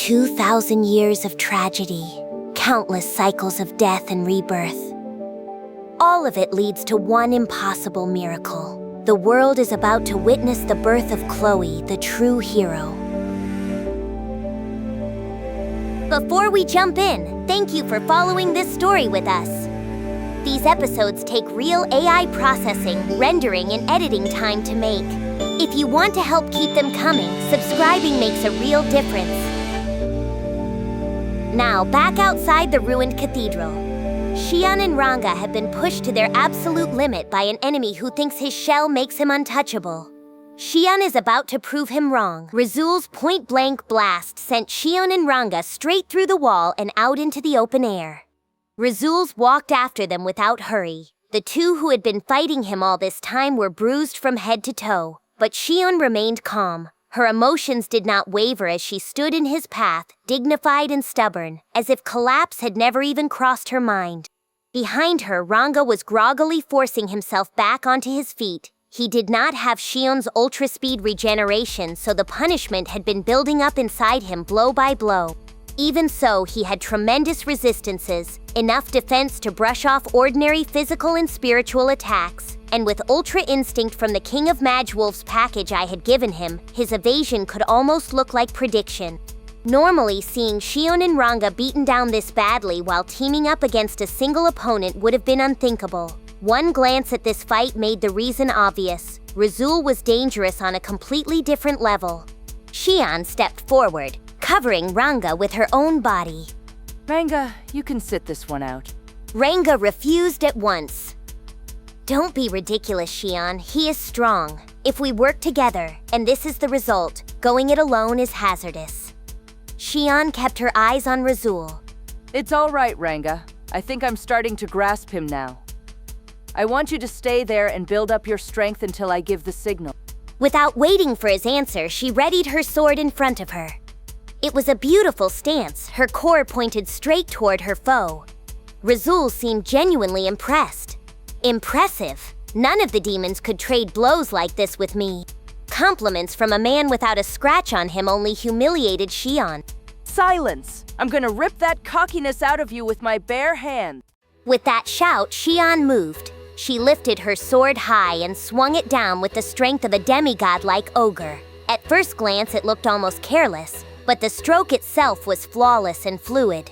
2,000 years of tragedy, countless cycles of death and rebirth. All of it leads to one impossible miracle. The world is about to witness the birth of Chloe, the true hero. Before we jump in, thank you for following this story with us. These episodes take real AI processing, rendering, and editing time to make. If you want to help keep them coming, subscribing makes a real difference. Now, back outside the ruined cathedral. Shion and Ranga have been pushed to their absolute limit by an enemy who thinks his shell makes him untouchable. Shion is about to prove him wrong. Razul's point-blank blast sent Shion and Ranga straight through the wall and out into the open air. Razul's walked after them without hurry. The two who had been fighting him all this time were bruised from head to toe, but Shion remained calm. Her emotions did not waver as she stood in his path, dignified and stubborn, as if collapse had never even crossed her mind. Behind her, Ranga was groggily forcing himself back onto his feet. He did not have Shion's ultra-speed regeneration, so the punishment had been building up inside him blow by blow. Even so, he had tremendous resistances, enough defense to brush off ordinary physical and spiritual attacks, and with Ultra Instinct from the King of Magwolf's package I had given him, his evasion could almost look like prediction. Normally, seeing Shion and Ranga beaten down this badly while teaming up against a single opponent would have been unthinkable. One glance at this fight made the reason obvious. Razul was dangerous on a completely different level. Shion stepped forward, covering Ranga with her own body. Ranga, you can sit this one out. Ranga refused at once. Don't be ridiculous, Shion. He is strong. If we work together, and this is the result, going it alone is hazardous. Shion kept her eyes on Razul. It's all right, Ranga. I think I'm starting to grasp him now. I want you to stay there and build up your strength until I give the signal. Without waiting for his answer, she readied her sword in front of her. It was a beautiful stance, her core pointed straight toward her foe. Razul seemed genuinely impressed. Impressive. None of the demons could trade blows like this with me. Compliments from a man without a scratch on him only humiliated Shion. Silence! I'm gonna rip that cockiness out of you with my bare hand. With that shout, Shion moved. She lifted her sword high and swung it down with the strength of a demigod-like ogre. At first glance, it looked almost careless, but the stroke itself was flawless and fluid.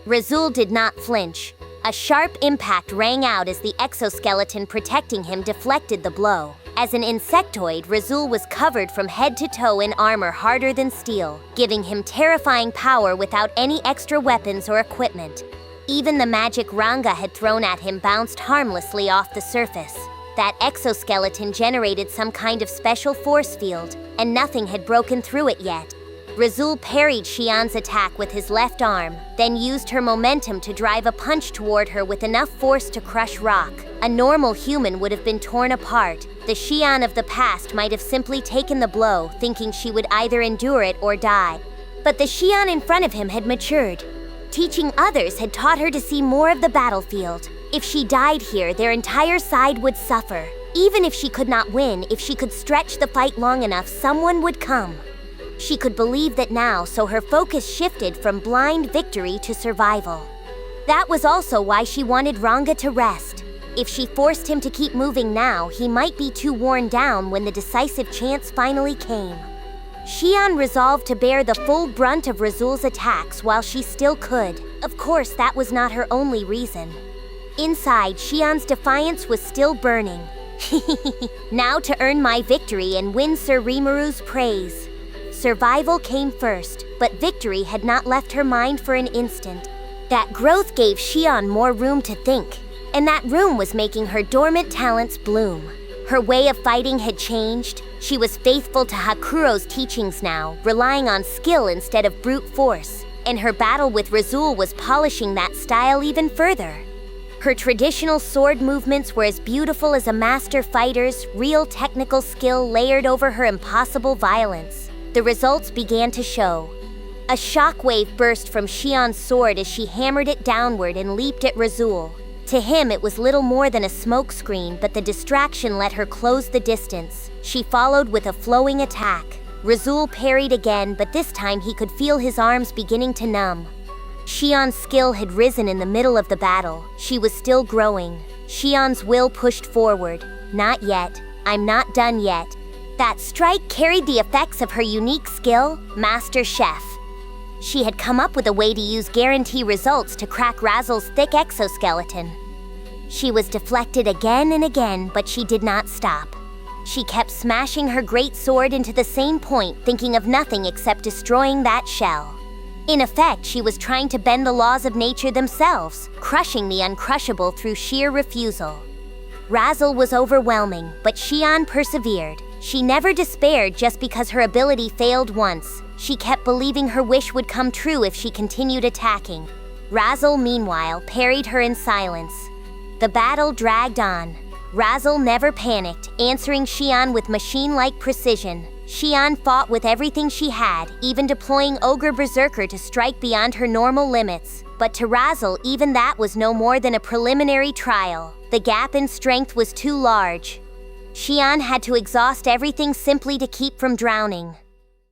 Razul did not flinch. A sharp impact rang out as the exoskeleton protecting him deflected the blow. As an insectoid, Razul was covered from head to toe in armor harder than steel, giving him terrifying power without any extra weapons or equipment. Even the magic Ranga had thrown at him bounced harmlessly off the surface. That exoskeleton generated some kind of special force field, and nothing had broken through it yet. Razul parried Shion's attack with his left arm, then used her momentum to drive a punch toward her with enough force to crush rock. A normal human would have been torn apart. The Shion of the past might have simply taken the blow, thinking she would either endure it or die. But the Shion in front of him had matured. Teaching others had taught her to see more of the battlefield. If she died here, their entire side would suffer. Even if she could not win, if she could stretch the fight long enough, someone would come. She could believe that now, so her focus shifted from blind victory to survival. That was also why she wanted Ranga to rest. If she forced him to keep moving now, he might be too worn down when the decisive chance finally came. Shion resolved to bear the full brunt of Razul's attacks while she still could. Of course, that was not her only reason. Inside, Shion's defiance was still burning. Now to earn my victory and win Sir Rimuru's praise. Survival came first, but victory had not left her mind for an instant. That growth gave Shion more room to think, and that room was making her dormant talents bloom. Her way of fighting had changed. She was faithful to Hakuro's teachings now, relying on skill instead of brute force, and her battle with Razul was polishing that style even further. Her traditional sword movements were as beautiful as a master fighter's, real technical skill layered over her impossible violence. The results began to show. A shockwave burst from Shion's sword as she hammered it downward and leaped at Razul. To him, it was little more than a smokescreen, but the distraction let her close the distance. She followed with a flowing attack. Razul parried again, but this time he could feel his arms beginning to numb. Shion's skill had risen in the middle of the battle. She was still growing. Shion's will pushed forward. Not yet. I'm not done yet. That strike carried the effects of her unique skill, Master Chef. She had come up with a way to use guarantee results to crack Razul's thick exoskeleton. She was deflected again and again, but she did not stop. She kept smashing her great sword into the same point, thinking of nothing except destroying that shell. In effect, she was trying to bend the laws of nature themselves, crushing the uncrushable through sheer refusal. Razul was overwhelming, but Shion persevered. She never despaired just because her ability failed once. She kept believing her wish would come true if she continued attacking. Razul, meanwhile, parried her in silence. The battle dragged on. Razul never panicked, answering Shion with machine-like precision. Shion fought with everything she had, even deploying Ogre Berserker to strike beyond her normal limits. But to Razul, even that was no more than a preliminary trial. The gap in strength was too large. Shion had to exhaust everything simply to keep from drowning.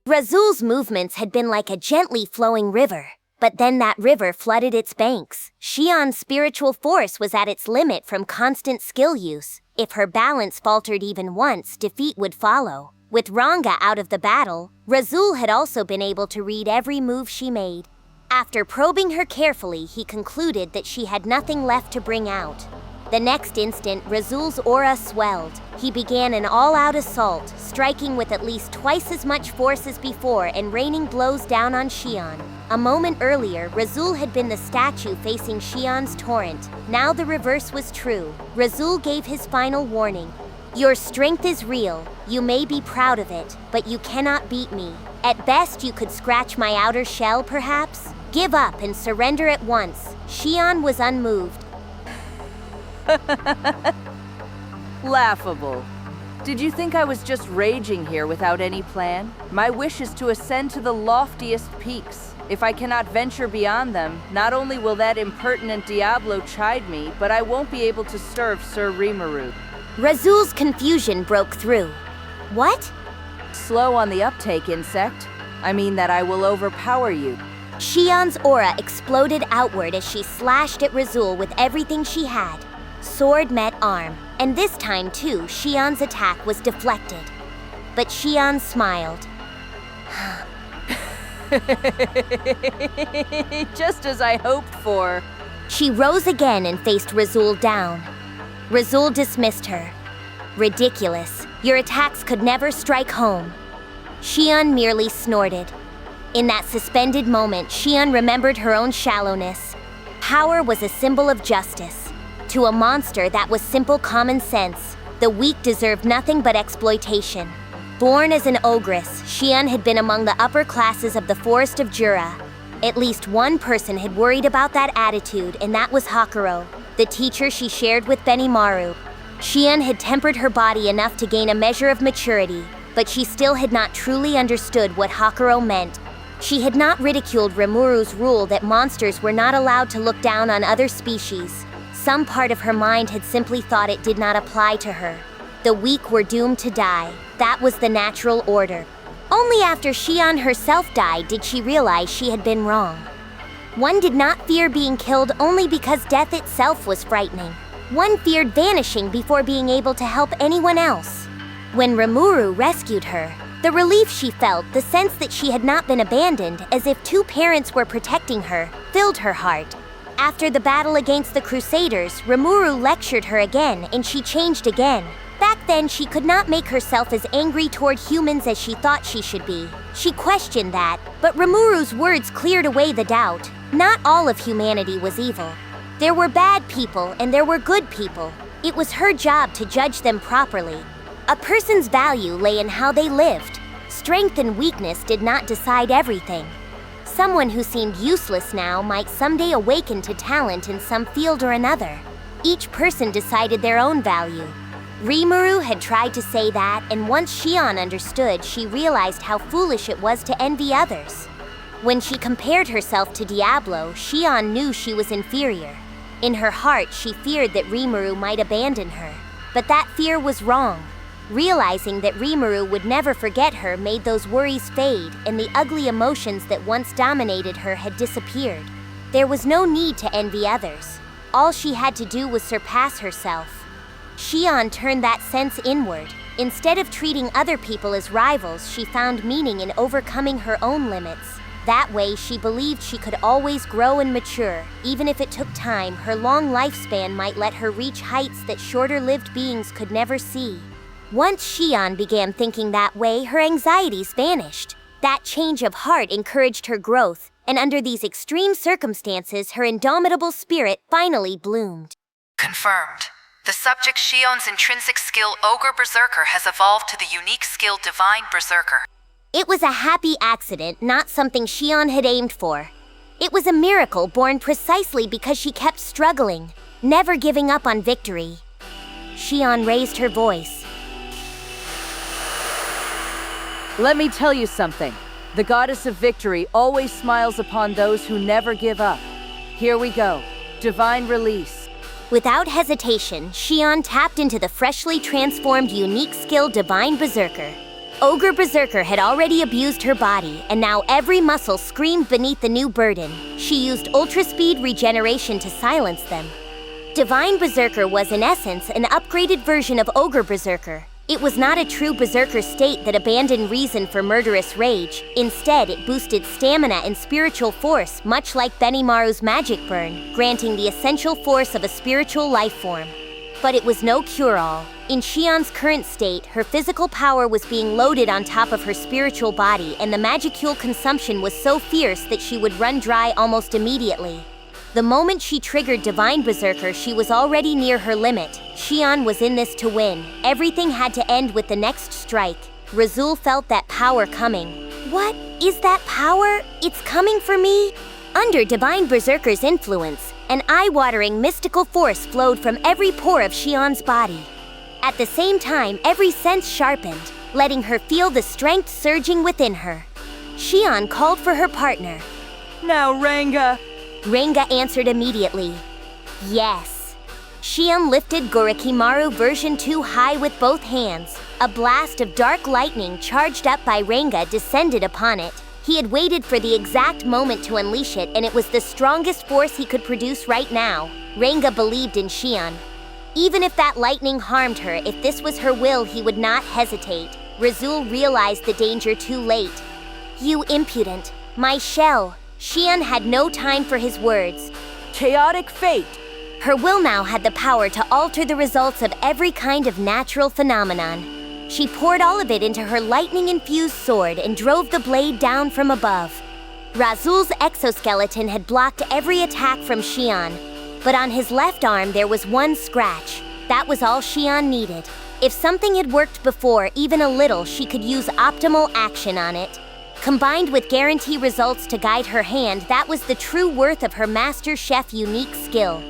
Razul's movements had been like a gently flowing river, but then that river flooded its banks. Shion's spiritual force was at its limit from constant skill use. If her balance faltered even once, defeat would follow. With Ranga out of the battle, Razul had also been able to read every move she made. After probing her carefully, he concluded that she had nothing left to bring out. The next instant, Razul's aura swelled. He began an all-out assault, striking with at least twice as much force as before and raining blows down on Shion. A moment earlier, Razul had been the statue facing Shion's torrent. Now the reverse was true. Razul gave his final warning. Your strength is real. You may be proud of it, but you cannot beat me. At best, you could scratch my outer shell, perhaps? Give up and surrender at once. Shion was unmoved. Laughable. Did you think I was just raging here without any plan? My wish is to ascend to the loftiest peaks. If I cannot venture beyond them, not only will that impertinent Diablo chide me, but I won't be able to serve Sir Rimuru. Razul's confusion broke through. What? Slow on the uptake, insect. I mean that I will overpower you. Shion's aura exploded outward as she slashed at Razul with everything she had. Sword met arm, and this time too, Shion's attack was deflected. But Shion smiled. Just as I hoped for. She rose again and faced Razul down. Razul dismissed her. Ridiculous. Your attacks could never strike home. Shion merely snorted. In that suspended moment, Shion remembered her own shallowness. Power was a symbol of justice. To a monster, that was simple common sense. The weak deserved nothing but exploitation. Born as an ogress, Shion had been among the upper classes of the Forest of Jura. At least one person had worried about that attitude, and that was Hakuro, the teacher she shared with Benimaru. Shion had tempered her body enough to gain a measure of maturity, but she still had not truly understood what Hakuro meant. She had not ridiculed Rimuru's rule that monsters were not allowed to look down on other species. Some part of her mind had simply thought it did not apply to her. The weak were doomed to die. That was the natural order. Only after Shion herself died did she realize she had been wrong. One did not fear being killed only because death itself was frightening. One feared vanishing before being able to help anyone else. When Rimuru rescued her, the relief she felt, the sense that she had not been abandoned, as if two parents were protecting her, filled her heart. After the battle against the Crusaders, Rimuru lectured her again, and she changed again. Back then, she could not make herself as angry toward humans as she thought she should be. She questioned that, but Rimuru's words cleared away the doubt. Not all of humanity was evil. There were bad people and there were good people. It was her job to judge them properly. A person's value lay in how they lived. Strength and weakness did not decide everything. Someone who seemed useless now might someday awaken to talent in some field or another. Each person decided their own value. Rimuru had tried to say that, and once Shion understood, she realized how foolish it was to envy others. When she compared herself to Diablo, Shion knew she was inferior. In her heart, she feared that Rimuru might abandon her. But that fear was wrong. Realizing that Rimuru would never forget her made those worries fade, and the ugly emotions that once dominated her had disappeared. There was no need to envy others. All she had to do was surpass herself. Shion turned that sense inward. Instead of treating other people as rivals, she found meaning in overcoming her own limits. That way, she believed she could always grow and mature. Even if it took time, her long lifespan might let her reach heights that shorter-lived beings could never see. Once Shion began thinking that way, her anxieties vanished. That change of heart encouraged her growth, and under these extreme circumstances, her indomitable spirit finally bloomed. Confirmed. The subject Shion's intrinsic skill Ogre Berserker has evolved to the unique skill Divine Berserker. It was a happy accident, not something Shion had aimed for. It was a miracle born precisely because she kept struggling, never giving up on victory. Shion raised her voice. Let me tell you something. The goddess of victory always smiles upon those who never give up. Here we go. Divine release. Without hesitation, Shion tapped into the freshly transformed unique skill Divine Berserker. Ogre Berserker had already abused her body, and now every muscle screamed beneath the new burden. She used ultra-speed regeneration to silence them. Divine Berserker was in essence an upgraded version of Ogre Berserker. It was not a true Berserker state that abandoned reason for murderous rage. Instead, it boosted stamina and spiritual force, much like Benimaru's magic burn, granting the essential force of a spiritual life form. But it was no cure-all. In Shion's current state, her physical power was being loaded on top of her spiritual body, and the magicule consumption was so fierce that she would run dry almost immediately. The moment she triggered Divine Berserker, she was already near her limit. Shion was in this to win. Everything had to end with the next strike. Razul felt that power coming. What? Is that power? It's coming for me? Under Divine Berserker's influence, an eye-watering mystical force flowed from every pore of Shion's body. At the same time, every sense sharpened, letting her feel the strength surging within her. Shion called for her partner. Now, Ranga! Ranga answered immediately. Yes. Shion lifted Gorokimaru version 2 high with both hands. A blast of dark lightning charged up by Ranga descended upon it. He had waited for the exact moment to unleash it, and it was the strongest force he could produce right now. Ranga believed in Shion. Even if that lightning harmed her, if this was her will, he would not hesitate. Razul realized the danger too late. You impudent, my shell. Shion had no time for his words. Chaotic fate. Her will now had the power to alter the results of every kind of natural phenomenon. She poured all of it into her lightning-infused sword and drove the blade down from above. Razul's exoskeleton had blocked every attack from Shion, but on his left arm there was one scratch. That was all Shion needed. If something had worked before, even a little, she could use optimal action on it. Combined with guarantee results to guide her hand, that was the true worth of her Master Chef unique skill.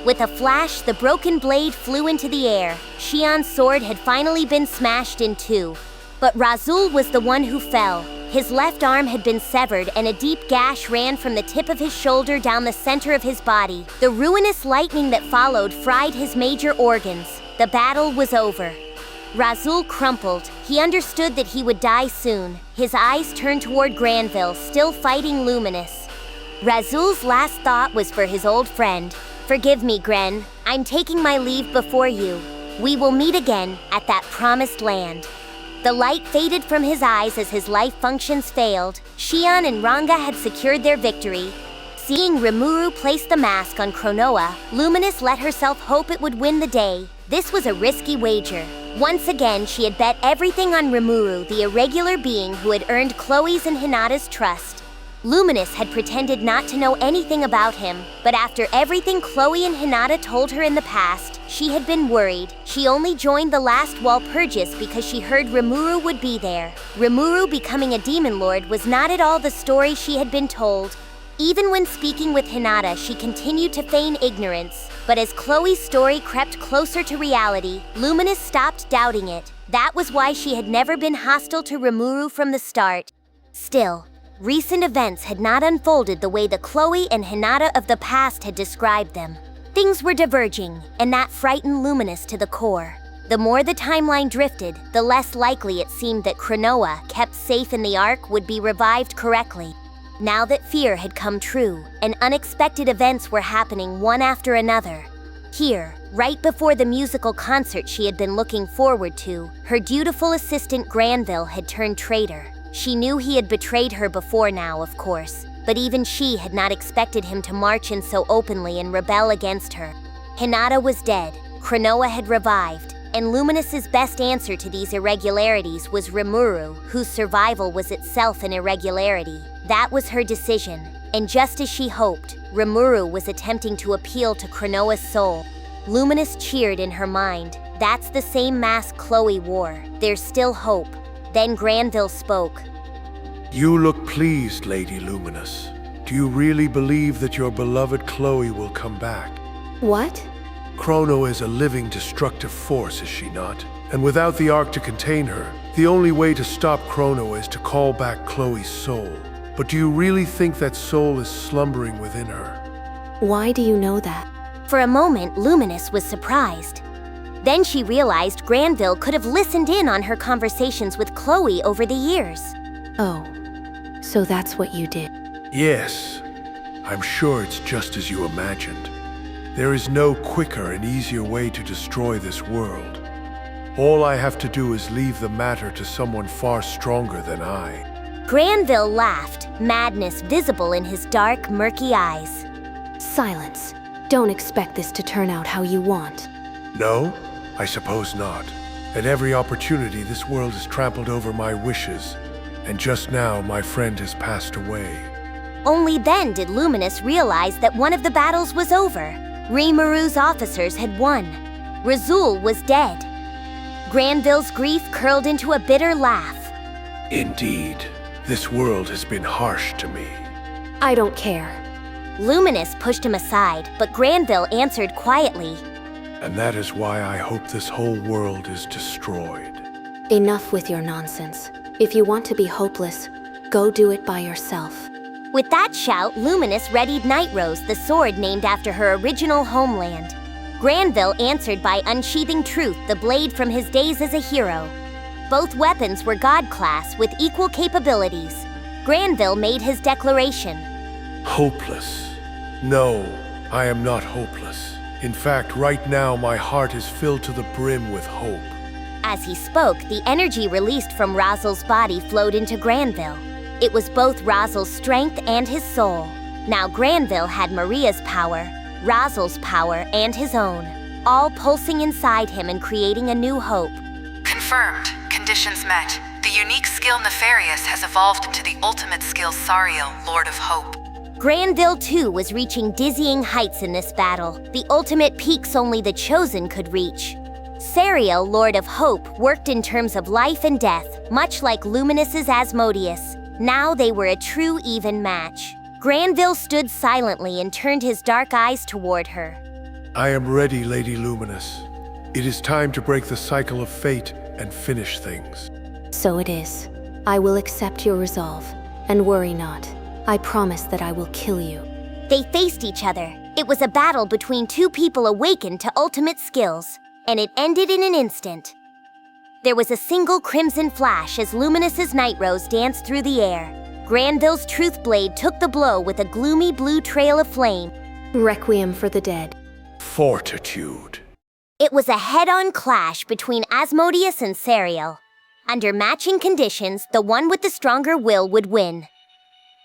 With a flash, the broken blade flew into the air. Shion's sword had finally been smashed in two. But Razul was the one who fell. His left arm had been severed, and a deep gash ran from the tip of his shoulder down the center of his body. The ruinous lightning that followed fried his major organs. The battle was over. Razul crumpled. He understood that he would die soon. His eyes turned toward Granville, still fighting Luminus. Razul's last thought was for his old friend. Forgive me, Gren. I'm taking my leave before you. We will meet again at that promised land. The light faded from his eyes as his life functions failed. Shion and Ranga had secured their victory. Seeing Rimuru place the mask on Chronoa, Luminus let herself hope it would win the day. This was a risky wager. Once again, she had bet everything on Rimuru, the irregular being who had earned Chloe's and Hinata's trust. Luminus had pretended not to know anything about him, but after everything Chloe and Hinata told her in the past, she had been worried. She only joined the last Walpurgis because she heard Rimuru would be there. Rimuru becoming a demon lord was not at all the story she had been told. Even when speaking with Hinata, she continued to feign ignorance. But as Chloe's story crept closer to reality, Luminus stopped doubting it. That was why she had never been hostile to Rimuru from the start. Still, recent events had not unfolded the way the Chloe and Hinata of the past had described them. Things were diverging, and that frightened Luminus to the core. The more the timeline drifted, the less likely it seemed that Cronoa, kept safe in the Ark, would be revived correctly. Now that fear had come true, and unexpected events were happening one after another. Here, right before the musical concert she had been looking forward to, her dutiful assistant Granville had turned traitor. She knew he had betrayed her before now, of course, but even she had not expected him to march in so openly and rebel against her. Hinata was dead, Cronoa had revived, and Luminus's best answer to these irregularities was Rimuru, whose survival was itself an irregularity. That was her decision, and just as she hoped, Rimuru was attempting to appeal to Cronoa's soul. Luminus cheered in her mind. That's the same mask Chloe wore. There's still hope. Then Granville spoke. You look pleased, Lady Luminus. Do you really believe that your beloved Chloe will come back? What? Chrono is a living destructive force, is she not? And without the Ark to contain her, the only way to stop Chrono is to call back Chloe's soul. But do you really think that soul is slumbering within her? Why do you know that? For a moment, Luminus was surprised. Then she realized Granville could have listened in on her conversations with Chloe over the years. Oh, so that's what you did. Yes, I'm sure it's just as you imagined. There is no quicker and easier way to destroy this world. All I have to do is leave the matter to someone far stronger than I. Granville laughed, madness visible in his dark, murky eyes. Silence. Don't expect this to turn out how you want. No, I suppose not. At every opportunity, this world has trampled over my wishes, and just now my friend has passed away. Only then did Luminus realize that one of the battles was over. Rimuru's officers had won. Razul was dead. Granville's grief curled into a bitter laugh. Indeed, this world has been harsh to me. I don't care. Luminus pushed him aside, but Granville answered quietly. And that is why I hope this whole world is destroyed. Enough with your nonsense. If you want to be hopeless, go do it by yourself. With that shout, Luminus readied Night Rose, the sword named after her original homeland. Granville answered by unsheathing Truth, the blade from his days as a hero. Both weapons were God class with equal capabilities. Granville made his declaration. Hopeless? No, I am not hopeless. In fact, right now my heart is filled to the brim with hope. As he spoke, the energy released from Razul's body flowed into Granville. It was both Razul's strength and his soul. Now Granville had Maria's power, Razul's power, and his own, all pulsing inside him and creating a new hope. Confirmed. Conditions met. The unique skill Nefarious has evolved into the ultimate skill Sariel, Lord of Hope. Granville, too, was reaching dizzying heights in this battle, the ultimate peaks only the chosen could reach. Sariel, Lord of Hope, worked in terms of life and death, much like Luminus's Asmodeus. Now they were a true even match. Granville stood silently and turned his dark eyes toward her. I am ready, Lady Luminus. It is time to break the cycle of fate and finish things. So it is. I will accept your resolve, and worry not. I promise that I will kill you. They faced each other. It was a battle between two people awakened to ultimate skills, and it ended in an instant. There was a single crimson flash as Luminus's Night Rose danced through the air. Granville's Truth Blade took the blow with a gloomy blue trail of flame. Requiem for the dead. Fortitude. It was a head-on clash between Asmodeus and Sariel. Under matching conditions, the one with the stronger will would win.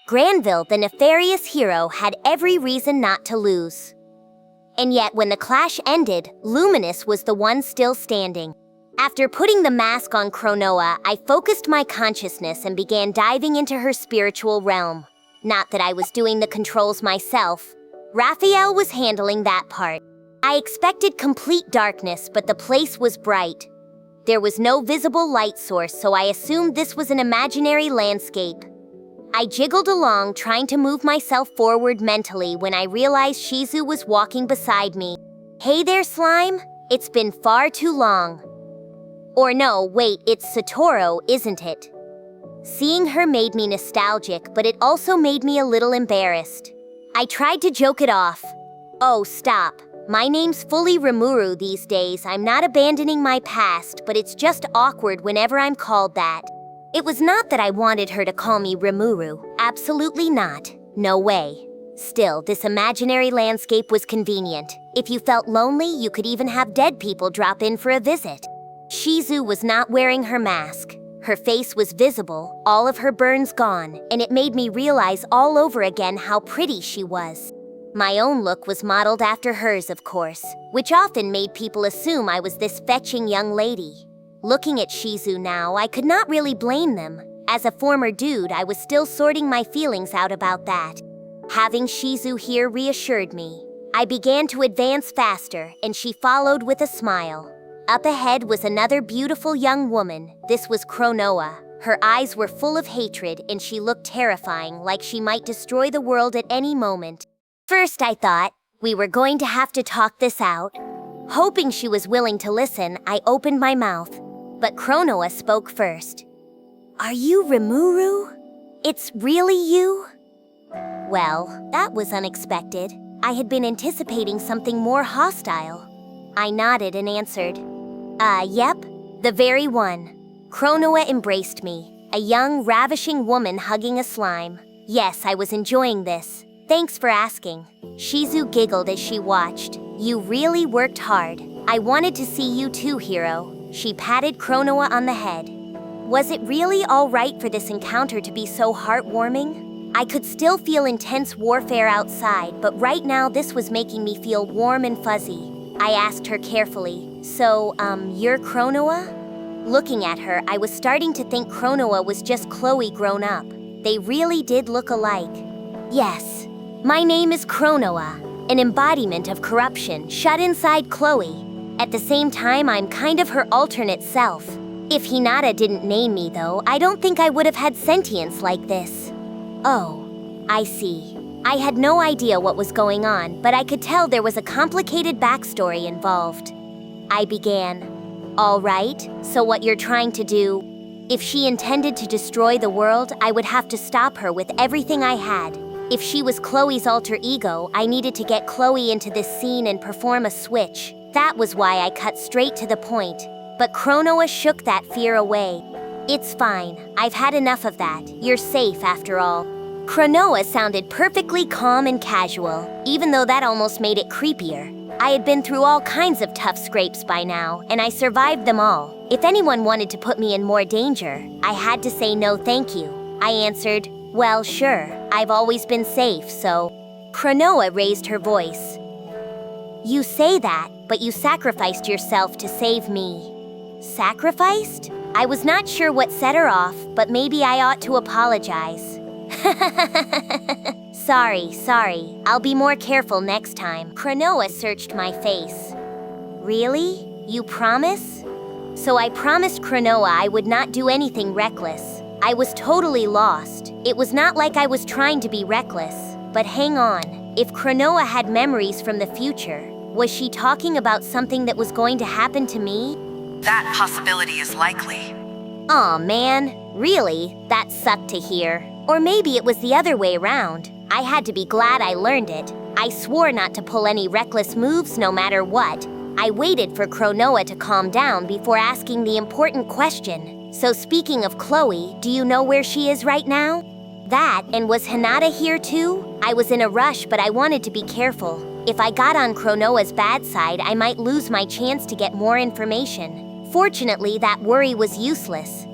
Granville, the nefarious hero, had every reason not to lose. And yet, when the clash ended, Luminus was the one still standing. After putting the mask on Cronoa, I focused my consciousness and began diving into her spiritual realm. Not that I was doing the controls myself. Raphael was handling that part. I expected complete darkness, but the place was bright. There was no visible light source, so I assumed this was an imaginary landscape. I jiggled along, trying to move myself forward mentally when I realized Shizu was walking beside me. Hey there, slime. It's been far too long. Or no, wait, it's Satoru, isn't it? Seeing her made me nostalgic, but it also made me a little embarrassed. I tried to joke it off. Oh, stop. My name's fully Rimuru these days. I'm not abandoning my past, but it's just awkward whenever I'm called that. It was not that I wanted her to call me Rimuru. Absolutely not. No way. Still, this imaginary landscape was convenient. If you felt lonely, you could even have dead people drop in for a visit. Shizu was not wearing her mask. Her face was visible, all of her burns gone, and it made me realize all over again how pretty she was. My own look was modeled after hers, of course, which often made people assume I was this fetching young lady. Looking at Shizu now, I could not really blame them. As a former dude, I was still sorting my feelings out about that. Having Shizu here reassured me. I began to advance faster, and she followed with a smile. Up ahead was another beautiful young woman. This was Cronoa. Her eyes were full of hatred, and she looked terrifying, like she might destroy the world at any moment. First, I thought, we were going to have to talk this out. Hoping she was willing to listen, I opened my mouth. But Cronoa spoke first. Are you Rimuru? It's really you? Well, that was unexpected. I had been anticipating something more hostile. I nodded and answered, yep, the very one. Cronoa embraced me, a young, ravishing woman hugging a slime. Yes, I was enjoying this. Thanks for asking. Shizu giggled as she watched. You really worked hard. I wanted to see you too, hero. She patted Cronoa on the head. Was it really all right for this encounter to be so heartwarming? I could still feel intense warfare outside, but right now this was making me feel warm and fuzzy. I asked her carefully, so, you're Cronoa? Looking at her, I was starting to think Cronoa was just Chloe grown up. They really did look alike. Yes. My name is Cronoa, an embodiment of corruption shut inside Chloe. At the same time, I'm kind of her alternate self. If Hinata didn't name me, though, I don't think I would have had sentience like this. Oh, I see. I had no idea what was going on, but I could tell there was a complicated backstory involved. I began. All right, so what you're trying to do? If she intended to destroy the world, I would have to stop her with everything I had. If she was Chloe's alter ego, I needed to get Chloe into this scene and perform a switch. That was why I cut straight to the point. But Cronoa shook that fear away. It's fine. I've had enough of that. You're safe after all. Cronoa sounded perfectly calm and casual, even though that almost made it creepier. I had been through all kinds of tough scrapes by now, and I survived them all. If anyone wanted to put me in more danger, I had to say no thank you. I answered, well, sure, I've always been safe, so... Cronoa raised her voice. You say that, but you sacrificed yourself to save me. Sacrificed? I was not sure what set her off, but maybe I ought to apologize. Sorry. I'll be more careful next time. Cronoa searched my face. Really? You promise? So I promised Cronoa I would not do anything reckless. I was totally lost. It was not like I was trying to be reckless. But hang on. If Cronoa had memories from the future, was she talking about something that was going to happen to me? That possibility is likely. Aw, man. Really? That sucked to hear. Or maybe it was the other way around. I had to be glad I learned it. I swore not to pull any reckless moves no matter what. I waited for Cronoa to calm down before asking the important question. So speaking of Chloe, do you know where she is right now? That, and was Hinata here too? I was in a rush, but I wanted to be careful. If I got on Cronoa's bad side, I might lose my chance to get more information. Fortunately, that worry was useless.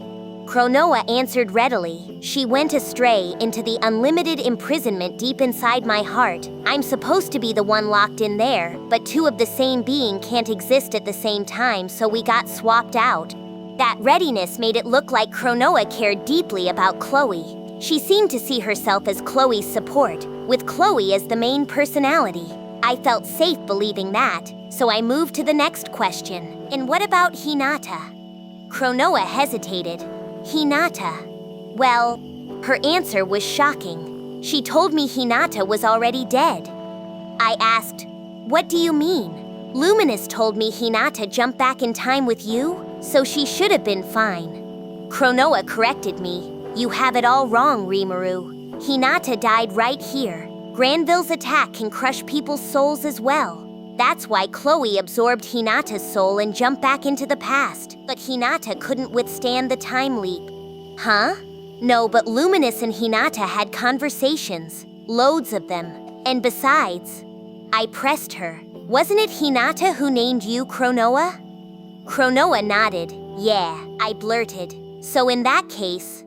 Cronoa answered readily. She went astray into the unlimited imprisonment deep inside my heart. I'm supposed to be the one locked in there, but two of the same being can't exist at the same time, so we got swapped out. That readiness made it look like Cronoa cared deeply about Chloe. She seemed to see herself as Chloe's support, with Chloe as the main personality. I felt safe believing that, so I moved to the next question. And what about Hinata? Cronoa hesitated. Hinata. Well, her answer was shocking. She told me Hinata was already dead. I asked, what do you mean? Luminus told me Hinata jumped back in time with you, so she should have been fine. Cronoa corrected me. You have it all wrong, Rimuru. Hinata died right here. Granville's attack can crush people's souls as well. That's why Chloe absorbed Hinata's soul and jumped back into the past, but Hinata couldn't withstand the time leap. Huh? No, but Luminus and Hinata had conversations, loads of them. And besides, I pressed her. Wasn't it Hinata who named you Chronoa? Chronoa nodded. Yeah, I blurted. So in that case,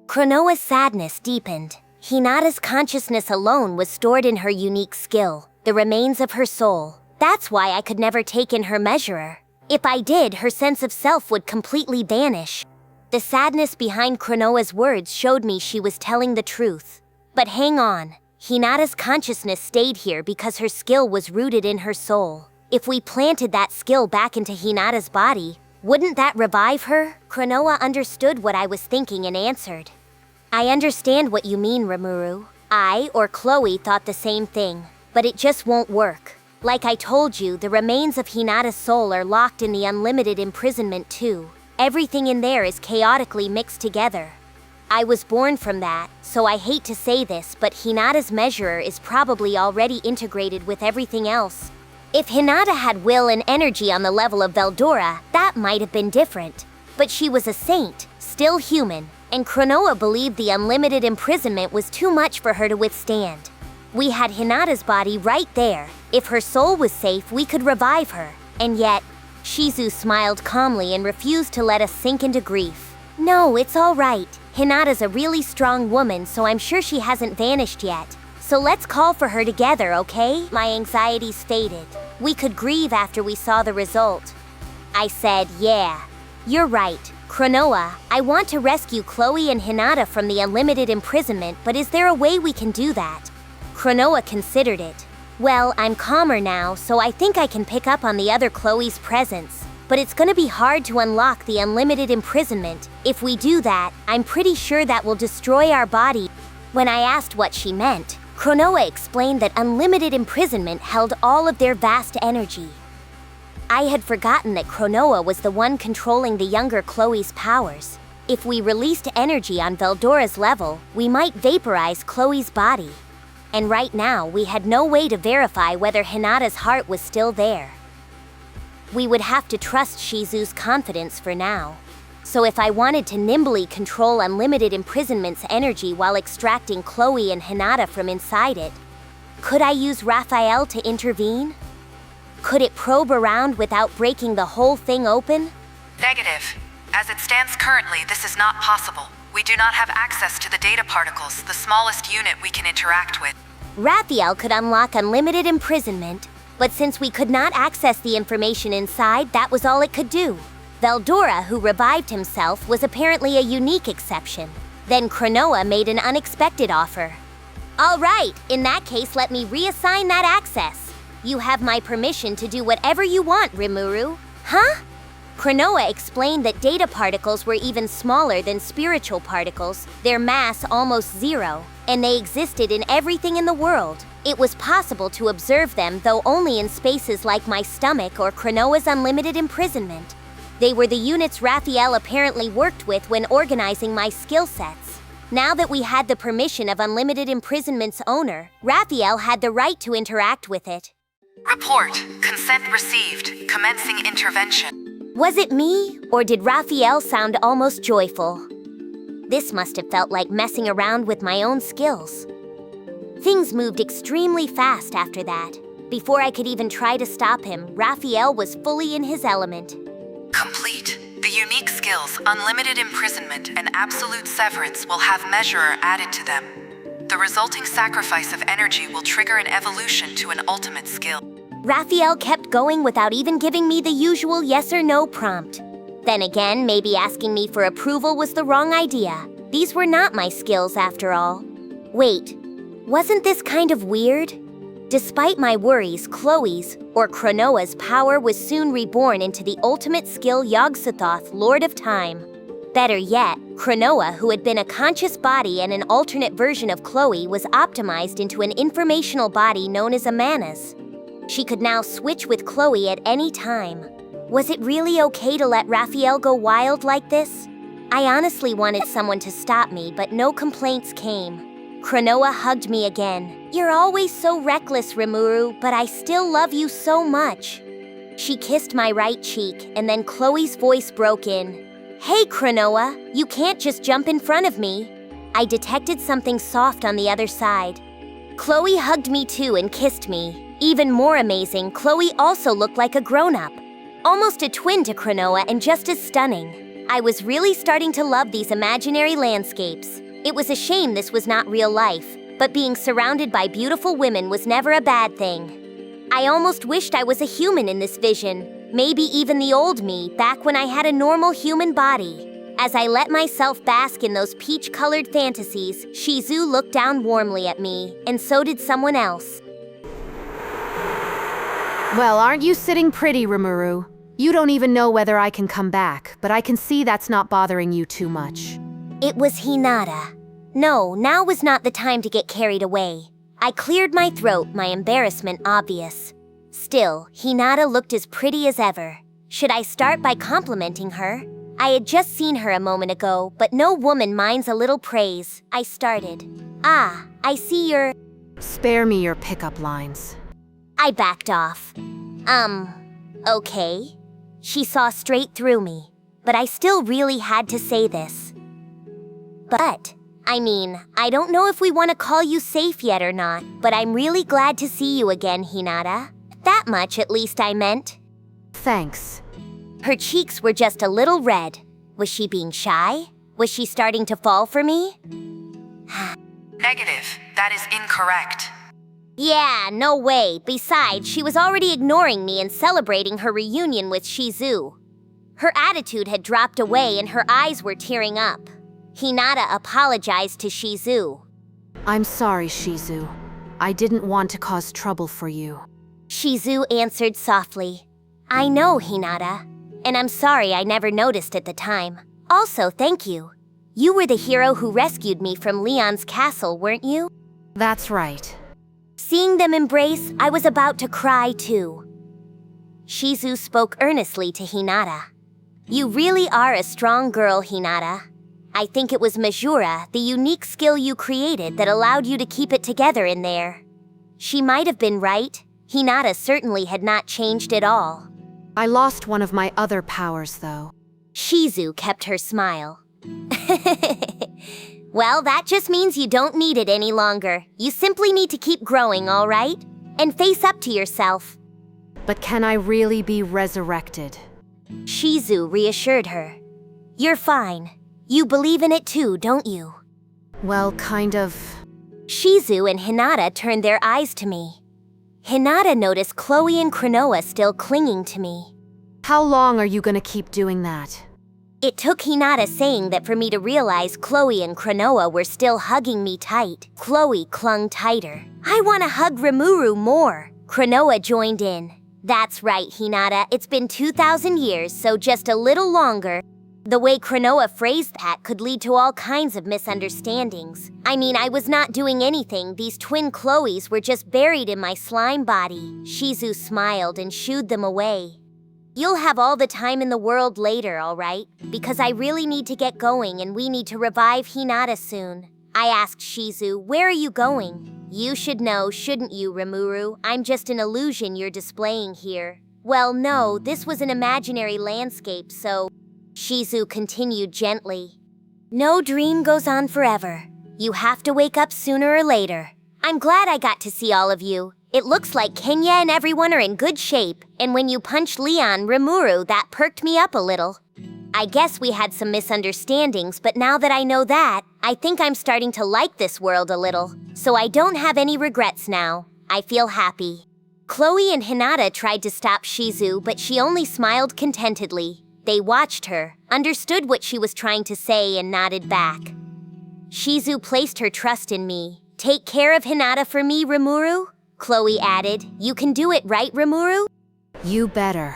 Chronoa's sadness deepened. Hinata's consciousness alone was stored in her unique skill, the remains of her soul. That's why I could never take in her measurer. If I did, her sense of self would completely vanish. The sadness behind Chronoa's words showed me she was telling the truth. But hang on, Hinata's consciousness stayed here because her skill was rooted in her soul. If we planted that skill back into Hinata's body, wouldn't that revive her? Chronoa understood what I was thinking and answered. I understand what you mean, Rimuru. I, or Chloe, thought the same thing, but it just won't work. Like I told you, the remains of Hinata's soul are locked in the unlimited imprisonment too. Everything in there is chaotically mixed together. I was born from that, so I hate to say this, but Hinata's measurer is probably already integrated with everything else. If Hinata had will and energy on the level of Veldora, that might have been different. But she was a saint, still human, and Chronoa believed the unlimited imprisonment was too much for her to withstand. We had Hinata's body right there. If her soul was safe, we could revive her. And yet, Shizu smiled calmly and refused to let us sink into grief. No, it's all right. Hinata's a really strong woman, so I'm sure she hasn't vanished yet. So let's call for her together, okay? My anxieties faded. We could grieve after we saw the result. I said, yeah. You're right. Chronoa, I want to rescue Chloe and Hinata from the unlimited imprisonment, but is there a way we can do that? Chronoa considered it. Well, I'm calmer now, so I think I can pick up on the other Chloe's presence. But it's gonna be hard to unlock the unlimited imprisonment. If we do that, I'm pretty sure that will destroy our body. When I asked what she meant, Chronoa explained that unlimited imprisonment held all of their vast energy. I had forgotten that Chronoa was the one controlling the younger Chloe's powers. If we released energy on Veldora's level, we might vaporize Chloe's body. And right now, we had no way to verify whether Hinata's heart was still there. We would have to trust Shizu's confidence for now. So if I wanted to nimbly control unlimited imprisonment's energy while extracting Chloe and Hinata from inside it, could I use Raphael to intervene? Could it probe around without breaking the whole thing open? Negative. As it stands currently, this is not possible. We do not have access to the data particles, the smallest unit we can interact with. Raphael could unlock unlimited imprisonment, but since we could not access the information inside, that was all it could do. Veldora, who revived himself, was apparently a unique exception. Then Chronoa made an unexpected offer. All right, in that case, let me reassign that access. You have my permission to do whatever you want, Rimuru. Huh? Chronoa explained that data particles were even smaller than spiritual particles, their mass almost zero, and they existed in everything in the world. It was possible to observe them, though only in spaces like my stomach or Chronoa's unlimited imprisonment. They were the units Raphael apparently worked with when organizing my skill sets. Now that we had the permission of unlimited imprisonment's owner, Raphael had the right to interact with it. Report. Consent received. Commencing intervention. Was it me, or did Raphael sound almost joyful? This must have felt like messing around with my own skills. Things moved extremely fast after that. Before I could even try to stop him, Raphael was fully in his element. Complete. The unique skills, Unlimited Imprisonment and Absolute Severance, will have Measurer added to them. The resulting sacrifice of energy will trigger an evolution to an ultimate skill. Raphael kept going without even giving me the usual yes or no prompt. Then again, maybe asking me for approval was the wrong idea. These were not my skills after all. Wait, wasn't this kind of weird? Despite my worries, Chloe's, or Chronoa's, power was soon reborn into the ultimate skill Yog-Sothoth, Lord of Time. Better yet, Chronoa, who had been a conscious body and an alternate version of Chloe, was optimized into an informational body known as a Manas. She could now switch with Chloe at any time. Was it really okay to let Raphael go wild like this? I honestly wanted someone to stop me, but no complaints came. Cronoa hugged me again. You're always so reckless, Rimuru, but I still love you so much. She kissed my right cheek, and then Chloe's voice broke in. Hey, Cronoa, you can't just jump in front of me. I detected something soft on the other side. Chloe hugged me too and kissed me. Even more amazing, Chloe also looked like a grown-up. Almost a twin to Cronoa and just as stunning. I was really starting to love these imaginary landscapes. It was a shame this was not real life, but being surrounded by beautiful women was never a bad thing. I almost wished I was a human in this vision, maybe even the old me back when I had a normal human body. As I let myself bask in those peach-colored fantasies, Shizu looked down warmly at me, and so did someone else. Well, aren't you sitting pretty, Rimuru? You don't even know whether I can come back, but I can see that's not bothering you too much. It was Hinata. No, now was not the time to get carried away. I cleared my throat, my embarrassment obvious. Still, Hinata looked as pretty as ever. Should I start by complimenting her? I had just seen her a moment ago, but no woman minds a little praise. I started. Ah, I see you're... Spare me your pickup lines. I backed off. Okay. She saw straight through me, but I still really had to say this. But, I don't know if we want to call you safe yet or not, but I'm really glad to see you again, Hinata. That much at least I meant. Thanks. Her cheeks were just a little red. Was she being shy? Was she starting to fall for me? Negative. That is incorrect. Yeah, no way. Besides, she was already ignoring me and celebrating her reunion with Shizu. Her attitude had dropped away and her eyes were tearing up. Hinata apologized to Shizu. I'm sorry, Shizu. I didn't want to cause trouble for you. Shizu answered softly. I know, Hinata. And I'm sorry I never noticed at the time. Also, thank you. You were the hero who rescued me from Leon's castle, weren't you? That's right. Seeing them embrace, I was about to cry too. Shizu spoke earnestly to Hinata. You really are a strong girl, Hinata. I think it was Majura, the unique skill you created that allowed you to keep it together in there. She might have been right. Hinata certainly had not changed at all. I lost one of my other powers, though. Shizu kept her smile. Well, that just means you don't need it any longer. You simply need to keep growing, all right? And face up to yourself. But can I really be resurrected? Shizu reassured her. You're fine. You believe in it too, don't you? Well, kind of. Shizu and Hinata turned their eyes to me. Hinata noticed Chloe and Cronoa still clinging to me. How long are you gonna keep doing that? It took Hinata saying that for me to realize Chloe and Cronoa were still hugging me tight. Chloe clung tighter. I want to hug Rimuru more. Cronoa joined in. That's right, Hinata. It's been 2,000 years, so just a little longer. The way Cronoa phrased that could lead to all kinds of misunderstandings. I was not doing anything. These twin Chloes were just buried in my slime body. Shizu smiled and shooed them away. You'll have all the time in the world later, all right? Because I really need to get going and we need to revive Hinata soon. I asked Shizu, where are you going? You should know, shouldn't you, Rimuru? I'm just an illusion you're displaying here. Well, no, this was an imaginary landscape, so... Shizu continued gently. No dream goes on forever. You have to wake up sooner or later. I'm glad I got to see all of you. It looks like Kenya and everyone are in good shape, and when you punched Leon, Rimuru, that perked me up a little. I guess we had some misunderstandings, but now that I know that, I think I'm starting to like this world a little, so I don't have any regrets now. I feel happy. Chloe and Hinata tried to stop Shizu, but she only smiled contentedly. They watched her, understood what she was trying to say, and nodded back. Shizu placed her trust in me. Take care of Hinata for me, Rimuru? Chloe added. You can do it, right, Rimuru? You better.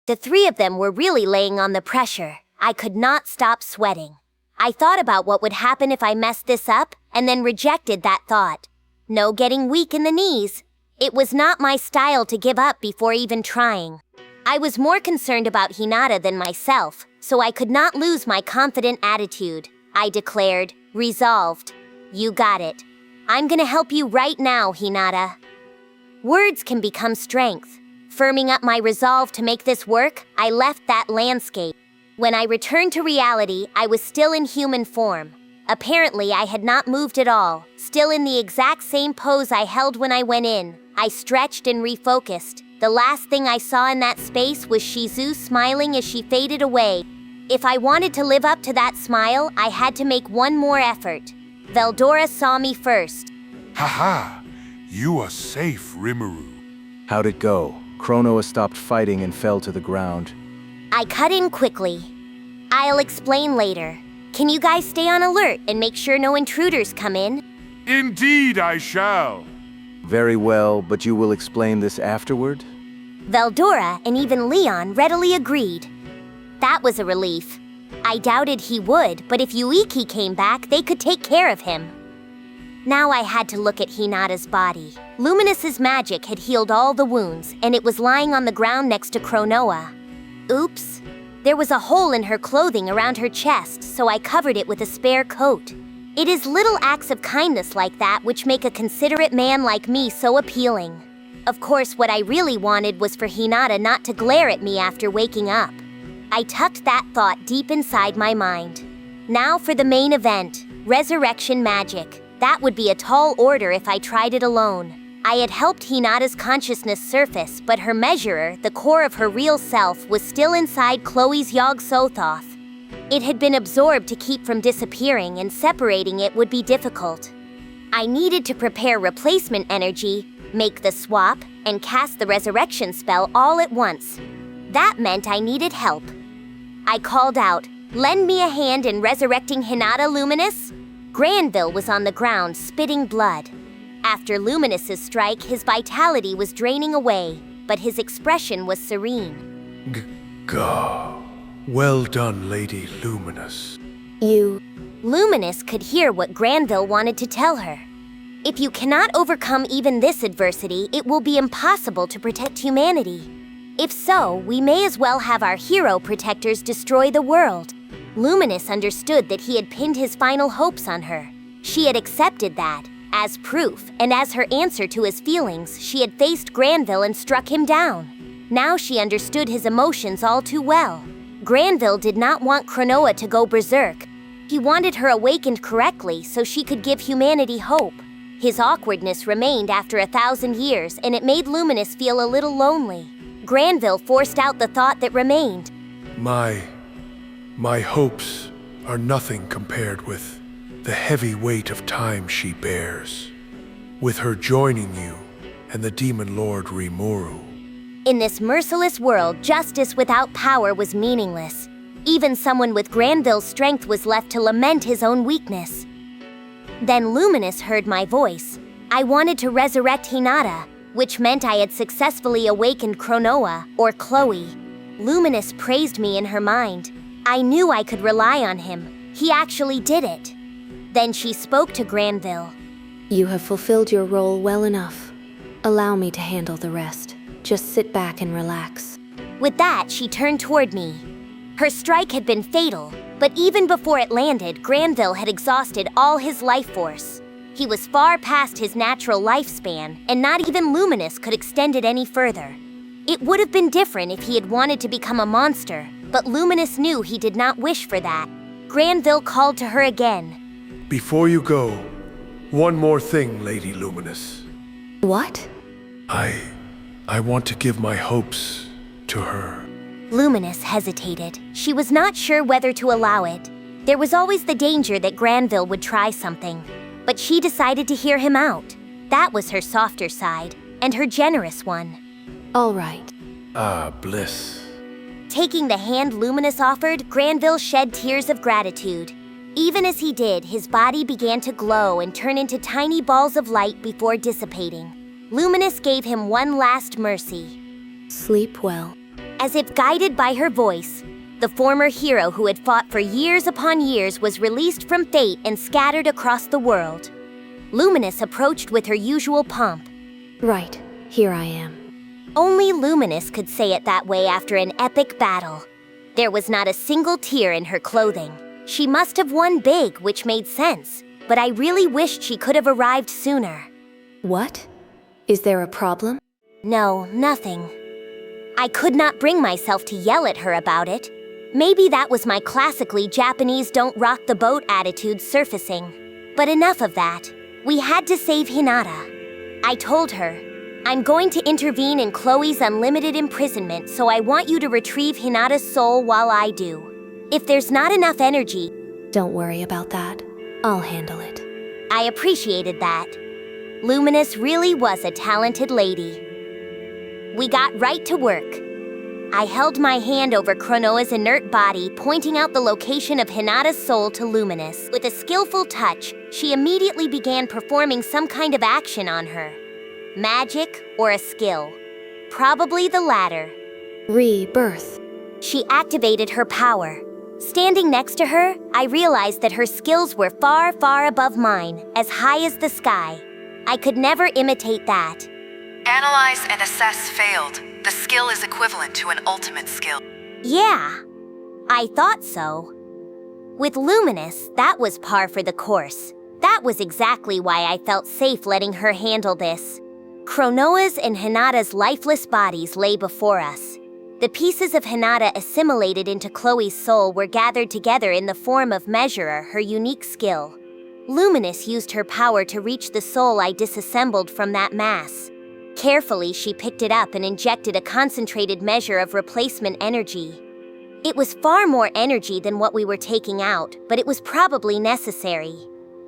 The three of them were really laying on the pressure. I could not stop sweating. I thought about what would happen if I messed this up, and then rejected that thought. No getting weak in the knees. It was not my style to give up before even trying. I was more concerned about Hinata than myself, so I could not lose my confident attitude. I declared, resolved. You got it. I'm gonna help you right now, Hinata. Words can become strength. Firming up my resolve to make this work, I left that landscape. When I returned to reality, I was still in human form. Apparently, I had not moved at all, still in the exact same pose I held when I went in. I stretched and refocused. The last thing I saw in that space was Shizu smiling as she faded away. If I wanted to live up to that smile, I had to make one more effort. Veldora saw me first. Haha! You are safe, Rimuru. How'd it go? Chronoa stopped fighting and fell to the ground. I cut in quickly. I'll explain later. Can you guys stay on alert and make sure no intruders come in? Indeed I shall. Very well, but you will explain this afterward? Veldora and even Leon readily agreed. That was a relief. I doubted he would, but if Yuiki came back, they could take care of him. Now I had to look at Hinata's body. Luminus's magic had healed all the wounds, and it was lying on the ground next to Chronoa. Oops. There was a hole in her clothing around her chest, so I covered it with a spare coat. It is little acts of kindness like that which make a considerate man like me so appealing. Of course, what I really wanted was for Hinata not to glare at me after waking up. I tucked that thought deep inside my mind. Now for the main event, resurrection magic. That would be a tall order if I tried it alone. I had helped Hinata's consciousness surface, but her measurer, the core of her real self, was still inside Chloe's Yog-Sothoth. It had been absorbed to keep from disappearing, and separating it would be difficult. I needed to prepare replacement energy, make the swap, and cast the resurrection spell all at once. That meant I needed help. I called out, "Lend me a hand in resurrecting Hinata, Luminus?" Granville was on the ground, spitting blood. After Luminus's strike, his vitality was draining away, but his expression was serene. Gah. Well done, Lady Luminus. Luminus could hear what Granville wanted to tell her. If you cannot overcome even this adversity, it will be impossible to protect humanity. If so, we may as well have our hero protectors destroy the world. Luminus understood that he had pinned his final hopes on her. She had accepted that, as proof, and as her answer to his feelings, she had faced Granville and struck him down. Now she understood his emotions all too well. Granville did not want Chronoa to go berserk. He wanted her awakened correctly so she could give humanity hope. His awkwardness remained after 1,000 years, and it made Luminus feel a little lonely. Granville forced out the thought that remained. My hopes are nothing compared with the heavy weight of time she bears. With her joining you and the demon lord Rimuru. In this merciless world, justice without power was meaningless. Even someone with Granville's strength was left to lament his own weakness. Then Luminus heard my voice. I wanted to resurrect Hinata, which meant I had successfully awakened Chronoa, or Chloe. Luminus praised me in her mind. I knew I could rely on him. He actually did it. Then she spoke to Granville. You have fulfilled your role well enough. Allow me to handle the rest. Just sit back and relax. With that, she turned toward me. Her strike had been fatal, but even before it landed, Granville had exhausted all his life force. He was far past his natural lifespan, and not even Luminus could extend it any further. It would have been different if he had wanted to become a monster, but Luminus knew he did not wish for that. Granville called to her again. Before you go, one more thing, Lady Luminus. What? I want to give my hopes to her. Luminus hesitated. She was not sure whether to allow it. There was always the danger that Granville would try something, but she decided to hear him out. That was her softer side, and her generous one. All right. Ah, bliss. Taking the hand Luminus offered, Granville shed tears of gratitude. Even as he did, his body began to glow and turn into tiny balls of light before dissipating. Luminus gave him one last mercy. Sleep well. As if guided by her voice, the former hero who had fought for years upon years was released from fate and scattered across the world. Luminus approached with her usual pomp. Right, here I am. Only Luminus could say it that way after an epic battle. There was not a single tear in her clothing. She must have won big, which made sense. but I really wished she could have arrived sooner. What? Is there a problem? No, nothing. I could not bring myself to yell at her about it. Maybe that was my classically Japanese don't rock the boat attitude surfacing. But enough of that. We had to save Hinata. I told her, I'm going to intervene in Chloe's unlimited imprisonment, so I want you to retrieve Hinata's soul while I do. If there's not enough energy... Don't worry about that. I'll handle it. I appreciated that. Luminus really was a talented lady. We got right to work. I held my hand over Chronoa's inert body, pointing out the location of Hinata's soul to Luminus. With a skillful touch, she immediately began performing some kind of action on her. Magic or a skill? Probably the latter. Rebirth. She activated her power. Standing next to her, I realized that her skills were far, far above mine, as high as the sky. I could never imitate that. Analyze and assess failed. The skill is equivalent to an ultimate skill. Yeah, I thought so. With Luminus, that was par for the course. That was exactly why I felt safe letting her handle this. Chronoa's and Hinata's lifeless bodies lay before us. The pieces of Hinata assimilated into Chloe's soul were gathered together in the form of Measurer, her unique skill. Luminus used her power to reach the soul I disassembled from that mass. Carefully, she picked it up and injected a concentrated measure of replacement energy. It was far more energy than what we were taking out, but it was probably necessary.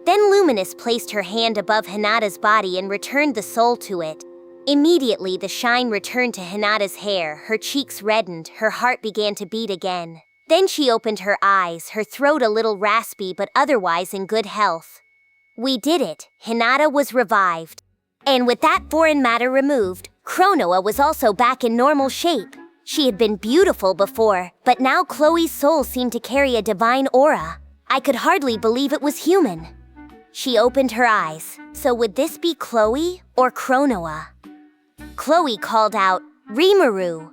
Then Luminus placed her hand above Hinata's body and returned the soul to it. Immediately, the shine returned to Hinata's hair, her cheeks reddened, her heart began to beat again. Then she opened her eyes, her throat a little raspy but otherwise in good health. We did it. Hinata was revived. And with that foreign matter removed, Chronoa was also back in normal shape. She had been beautiful before, but now Chloe's soul seemed to carry a divine aura. I could hardly believe it was human. She opened her eyes. So would this be Chloe or Chronoa? Chloe called out, Rimuru.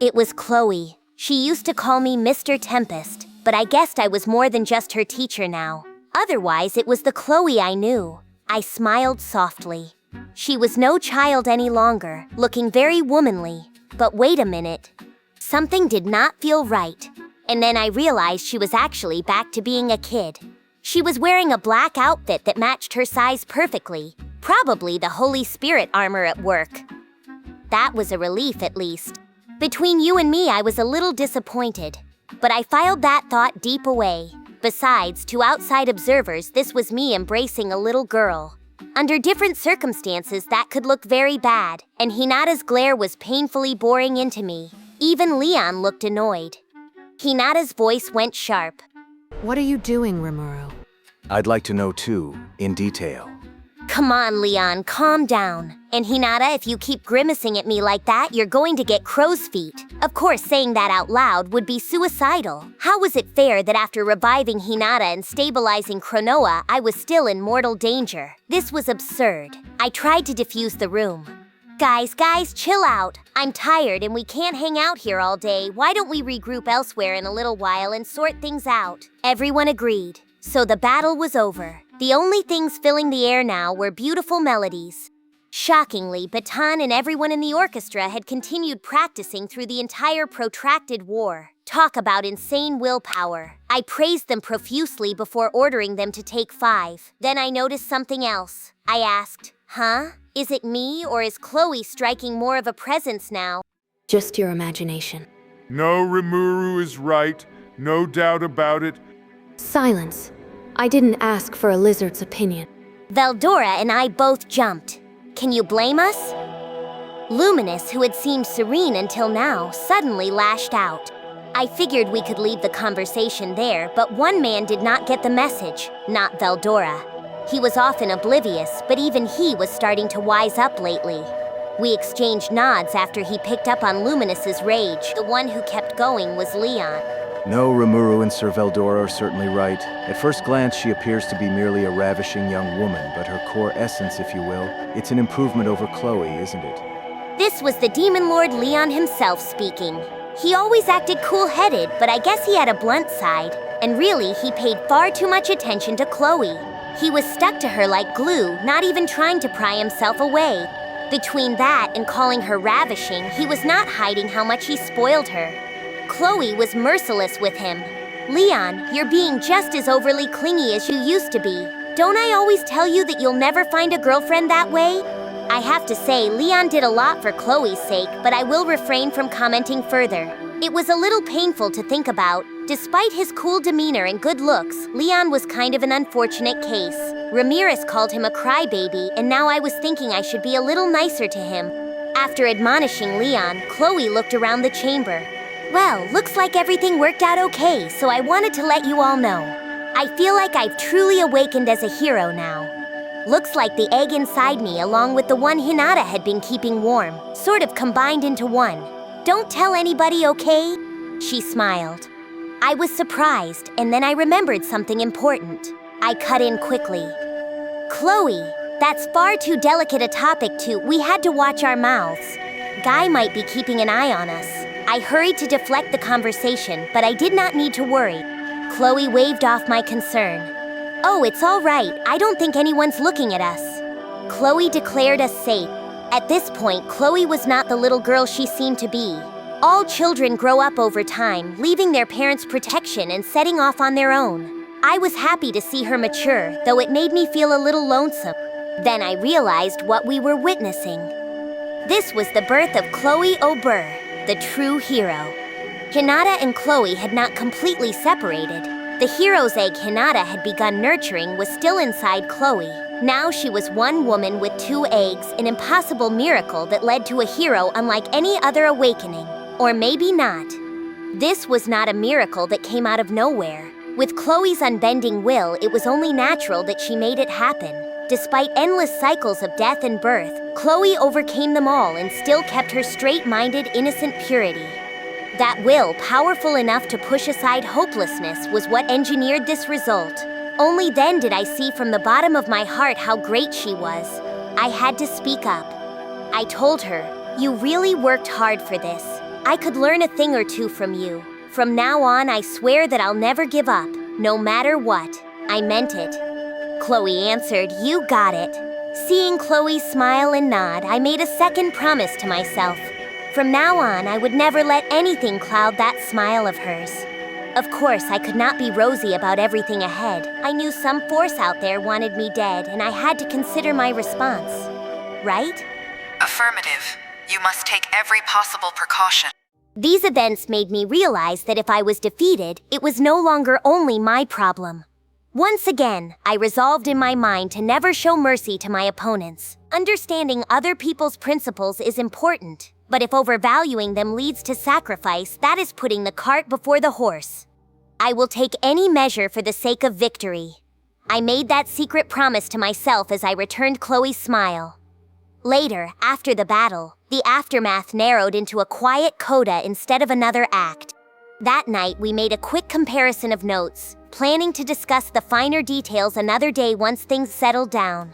It was Chloe. She used to call me Mr. Tempest, but I guessed I was more than just her teacher now. Otherwise, it was the Chloe I knew. I smiled softly. She was no child any longer, looking very womanly. But wait a minute. Something did not feel right. And then I realized she was actually back to being a kid. She was wearing a black outfit that matched her size perfectly. Probably the Holy Spirit armor at work. That was a relief, at least. Between you and me, I was a little disappointed. But I filed that thought deep away. Besides, to outside observers, this was me embracing a little girl. Under different circumstances, that could look very bad, and Hinata's glare was painfully boring into me. Even Leon looked annoyed. Hinata's voice went sharp. What are you doing, Rimuru? I'd like to know too, in detail. Come on, Leon, calm down. And Hinata, if you keep grimacing at me like that, you're going to get crow's feet. Of course, saying that out loud would be suicidal. How was it fair that after reviving Hinata and stabilizing Chronoa, I was still in mortal danger? This was absurd. I tried to defuse the room. Guys, chill out. I'm tired and we can't hang out here all day. Why don't we regroup elsewhere in a little while and sort things out? Everyone agreed. So the battle was over. The only things filling the air now were beautiful melodies. Shockingly, Baton and everyone in the orchestra had continued practicing through the entire protracted war. Talk about insane willpower. I praised them profusely before ordering them to take 5. Then I noticed something else. I asked, huh? Is it me or is Chloe striking more of a presence now? Just your imagination. No, Rimuru is right. No doubt about it. Silence. I didn't ask for a lizard's opinion. Veldora and I both jumped. Can you blame us? Luminus, who had seemed serene until now, suddenly lashed out. I figured we could leave the conversation there, but one man did not get the message, not Veldora. He was often oblivious, but even he was starting to wise up lately. We exchanged nods after he picked up on Luminus's rage. The one who kept going was Leon. No, Rimuru and Sir Veldora are certainly right. At first glance, she appears to be merely a ravishing young woman, but her core essence, if you will, it's an improvement over Chloe, isn't it? This was the Demon Lord Leon himself speaking. He always acted cool-headed, but I guess he had a blunt side. And really, he paid far too much attention to Chloe. He was stuck to her like glue, not even trying to pry himself away. Between that and calling her ravishing, he was not hiding how much he spoiled her. Chloe was merciless with him. Leon, you're being just as overly clingy as you used to be. Don't I always tell you that you'll never find a girlfriend that way? I have to say, Leon did a lot for Chloe's sake, but I will refrain from commenting further. It was a little painful to think about. Despite his cool demeanor and good looks, Leon was kind of an unfortunate case. Ramirez called him a crybaby, and now I was thinking I should be a little nicer to him. After admonishing Leon, Chloe looked around the chamber. Well, looks like everything worked out okay, so I wanted to let you all know. I feel like I've truly awakened as a hero now. Looks like the egg inside me, along with the one Hinata had been keeping warm, sort of combined into one. Don't tell anybody, okay? She smiled. I was surprised, and then I remembered something important. I cut in quickly. Chloe, that's far too delicate a topic we had to watch our mouths. Guy might be keeping an eye on us. I hurried to deflect the conversation, but I did not need to worry. Chloe waved off my concern. Oh, it's all right. I don't think anyone's looking at us. Chloe declared us safe. At this point, Chloe was not the little girl she seemed to be. All children grow up over time, leaving their parents' protection and setting off on their own. I was happy to see her mature, though it made me feel a little lonesome. Then I realized what we were witnessing. This was the birth of Chloe Aubert, the true hero. Hinata and Chloe had not completely separated. The hero's egg Hinata had begun nurturing was still inside Chloe. Now she was one woman with two eggs, an impossible miracle that led to a hero unlike any other awakening. Or maybe not. This was not a miracle that came out of nowhere. With Chloe's unbending will, it was only natural that she made it happen. Despite endless cycles of death and birth, Chloe overcame them all and still kept her straight-minded, innocent purity. That will, powerful enough to push aside hopelessness, was what engineered this result. Only then did I see from the bottom of my heart how great she was. I had to speak up. I told her, "You really worked hard for this. I could learn a thing or two from you. From now on, I swear that I'll never give up, no matter what." I meant it. Chloe answered, "You got it." Seeing Chloe smile and nod, I made a second promise to myself. From now on, I would never let anything cloud that smile of hers. Of course, I could not be rosy about everything ahead. I knew some force out there wanted me dead, and I had to consider my response. Right? Affirmative. You must take every possible precaution. These events made me realize that if I was defeated, it was no longer only my problem. Once again, I resolved in my mind to never show mercy to my opponents. Understanding other people's principles is important, but if overvaluing them leads to sacrifice, that is putting the cart before the horse. I will take any measure for the sake of victory. I made that secret promise to myself as I returned Chloe's smile. Later, after the battle, the aftermath narrowed into a quiet coda instead of another act. That night, we made a quick comparison of notes, planning to discuss the finer details another day once things settled down.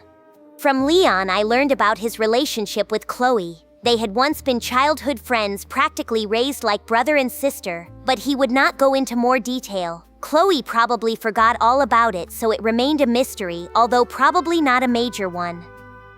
From Leon, I learned about his relationship with Chloe. They had once been childhood friends, practically raised like brother and sister, but he would not go into more detail. Chloe probably forgot all about it, so it remained a mystery, although probably not a major one.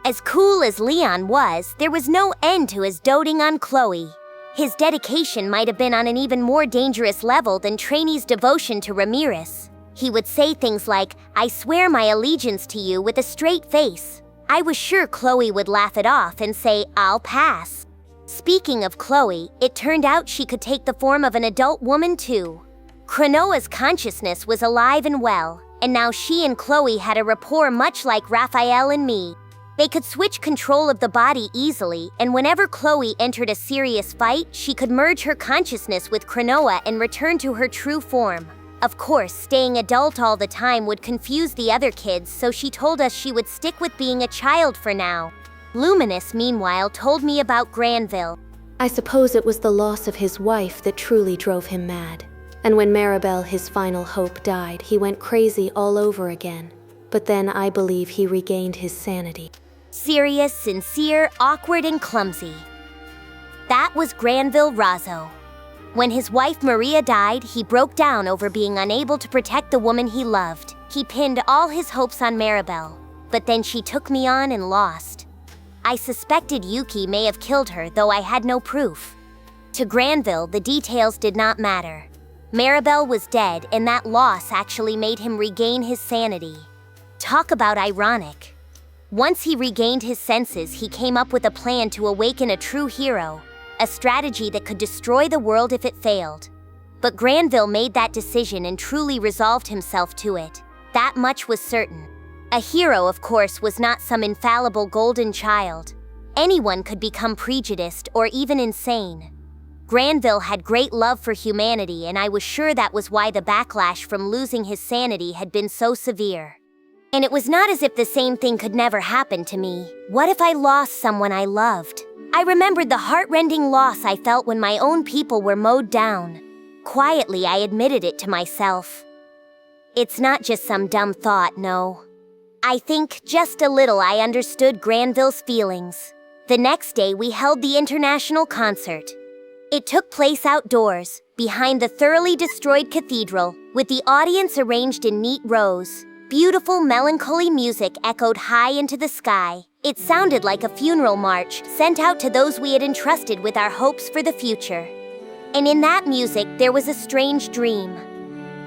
As cool as Leon was, there was no end to his doting on Chloe. His dedication might have been on an even more dangerous level than Trainee's devotion to Ramirez. He would say things like, "I swear my allegiance to you," with a straight face. I was sure Chloe would laugh it off and say, "I'll pass." Speaking of Chloe, it turned out she could take the form of an adult woman too. Cronoa's consciousness was alive and well, and now she and Chloe had a rapport much like Raphael and me. They could switch control of the body easily, and whenever Chloe entered a serious fight, she could merge her consciousness with Cronoa and return to her true form. Of course, staying adult all the time would confuse the other kids, so she told us she would stick with being a child for now. Luminus, meanwhile, told me about Granville. I suppose it was the loss of his wife that truly drove him mad. And when Maribel, his final hope, died, he went crazy all over again. But then I believe he regained his sanity. Serious, sincere, awkward, and clumsy. That was Granville Razul. When his wife Maria died, he broke down over being unable to protect the woman he loved. He pinned all his hopes on Maribel, but then she took me on and lost. I suspected Yuki may have killed her, though I had no proof. To Granville, the details did not matter. Maribel was dead, and that loss actually made him regain his sanity. Talk about ironic. Once he regained his senses, he came up with a plan to awaken a true hero, a strategy that could destroy the world if it failed. But Granville made that decision and truly resolved himself to it. That much was certain. A hero, of course, was not some infallible golden child. Anyone could become prejudiced or even insane. Granville had great love for humanity, and I was sure that was why the backlash from losing his sanity had been so severe. And it was not as if the same thing could never happen to me. What if I lost someone I loved? I remembered the heart-rending loss I felt when my own people were mowed down. Quietly, I admitted it to myself. It's not just some dumb thought, no. I think just a little I understood Granville's feelings. The next day, we held the international concert. It took place outdoors, behind the thoroughly destroyed cathedral, with the audience arranged in neat rows. Beautiful, melancholy music echoed high into the sky. It sounded like a funeral march sent out to those we had entrusted with our hopes for the future. And in that music, there was a strange dream.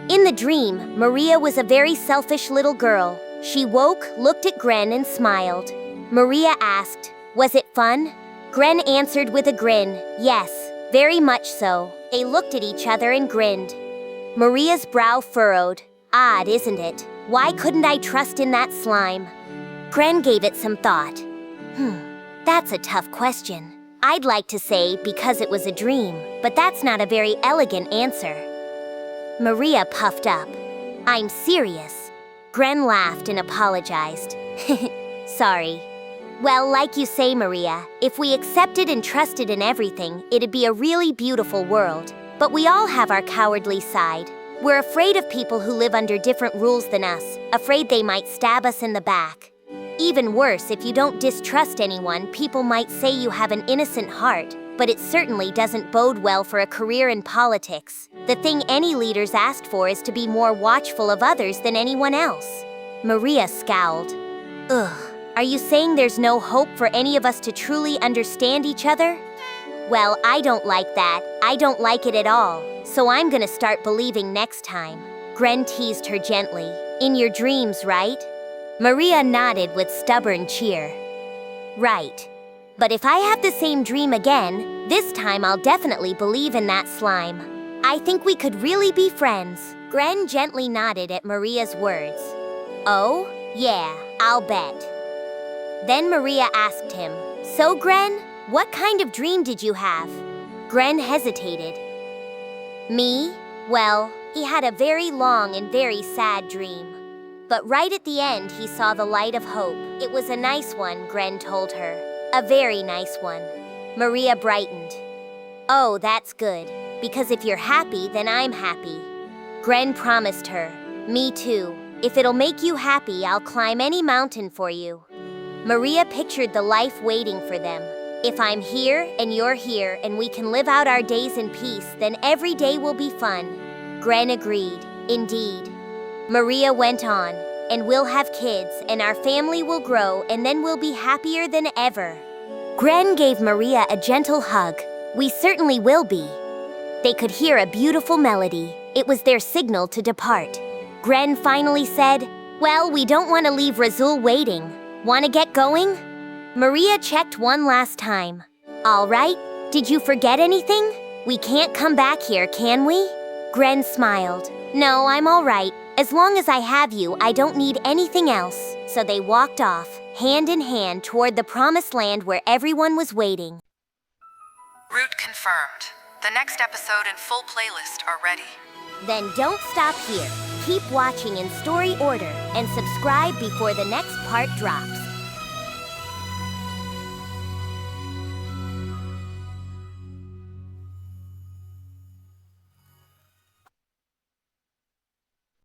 In the dream, Maria was a very selfish little girl. She woke, looked at Gren, and smiled. Maria asked, "Was it fun?" Gren answered with a grin, "Yes, very much so." They looked at each other and grinned. Maria's brow furrowed. Odd, isn't it? Why couldn't I trust in that slime? Gren gave it some thought. That's a tough question. I'd like to say because it was a dream, but that's not a very elegant answer. Maria puffed up. "I'm serious." Gren laughed and apologized. "Sorry." Well, like you say, Maria, if we accepted and trusted in everything, it'd be a really beautiful world. But we all have our cowardly side. We're afraid of people who live under different rules than us, afraid they might stab us in the back. Even worse, if you don't distrust anyone, people might say you have an innocent heart, but it certainly doesn't bode well for a career in politics. The thing any leaders asked for is to be more watchful of others than anyone else. Maria scowled. Ugh. Are you saying there's no hope for any of us to truly understand each other? Well, I don't like that. I don't like it at all. So I'm gonna start believing next time. Gren teased her gently. In your dreams, right? Maria nodded with stubborn cheer. Right. But if I have the same dream again, this time I'll definitely believe in that slime. I think we could really be friends. Gren gently nodded at Maria's words. Oh, yeah, I'll bet. Then Maria asked him, "So, Gren, what kind of dream did you have?" Gren hesitated. Me? Well, he had a very long and very sad dream. But right at the end, he saw the light of hope. It was a nice one, Gren told her. A very nice one. Maria brightened. Oh, that's good. Because if you're happy, then I'm happy. Gren promised her. Me too. If it'll make you happy, I'll climb any mountain for you. Maria pictured the life waiting for them. If I'm here and you're here and we can live out our days in peace, then every day will be fun. Gren agreed. Indeed. Maria went on. And we'll have kids and our family will grow and then we'll be happier than ever. Gren gave Maria a gentle hug. We certainly will be. They could hear a beautiful melody. It was their signal to depart. Gren finally said, "Well, we don't want to leave Razul waiting. Want to get going?" Maria checked one last time. All right, did you forget anything? We can't come back here, can we? Gren smiled. No, I'm all right. As long as I have you, I don't need anything else. So they walked off, hand in hand toward the promised land where everyone was waiting. Route confirmed. The next episode and full playlist are ready. Then don't stop here. Keep watching in story order and subscribe before the next part drops.